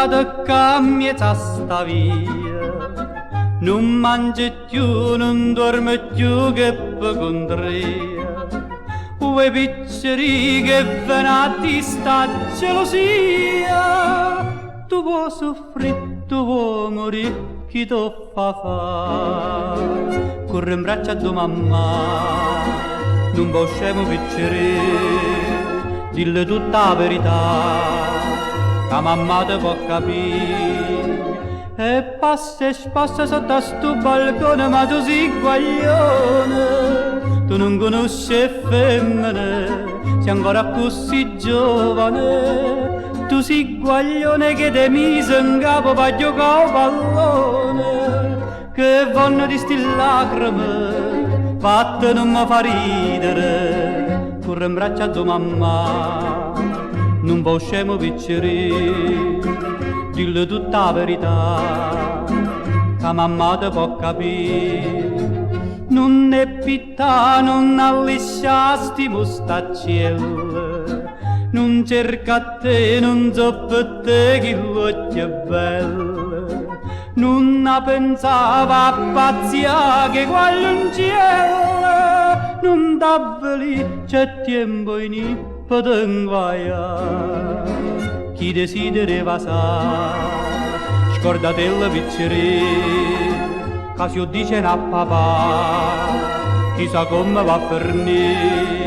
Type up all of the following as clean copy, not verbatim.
puntata cambia sta via, non mangi più, non dormi più che per contrea, ue picceri che venati sta gelosia, tu vuoi soffrire, tu vuoi morire, chi ti fa? Corre in braccio a tua mamma, non possiamo piccere, dille tutta la verità, la mamma te può capire. E passa e spassa sotto a sto balcone, ma tu sei guaglione, tu non conosci femmine, sei ancora così giovane, tu sei guaglione che te mise in capo per giocare pallone, che vanno di sti lacrime, fatte non mi fa ridere, corre in braccio a tua mamma, non possiamo piccere, dille tutta la verità, che mamma te può capire. Non è pittà, non allisciasti mostaccielle, non cerca te, non so per te che l'occhio è bello, non pensava a pazzia che quell'unciella, non t'avveli, c'è tempo in ippo t'inguaia, chi desidera sa, scordate la piccere, che si dice a papà, chissà come va per me.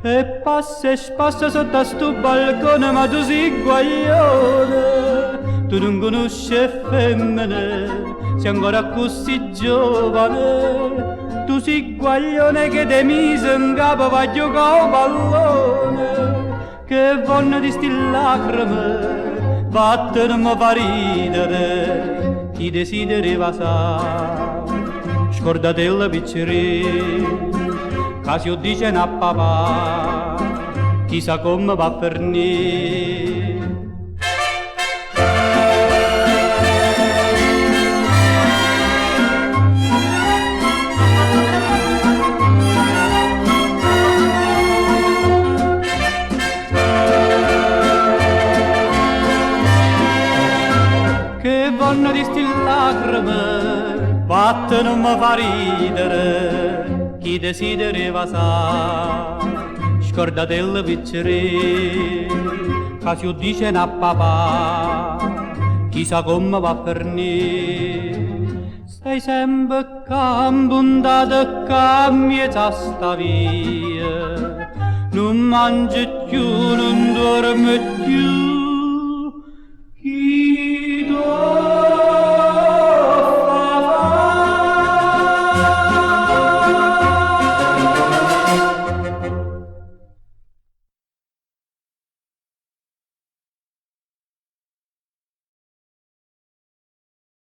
E passa e spassa sotto a sto balcone, ma tu sei guaglione, tu non conosci femmine, sei ancora così giovane, tu sei guaglione che te mise in capo per giocare pallone, che vanno di sti lacrime, vatte non mi fa ridere, chi desidera sa, scordate la piccere, che si dice a papà, chissà come va per ne. Che vanno di sti lacrime, vatte non mi fa ridere, chi desidera sa, scordate il piccere, che si dice a papà, chissà come va per ne. Stai sempre campuntato, cambia sta via, non mangi più, non dormi più,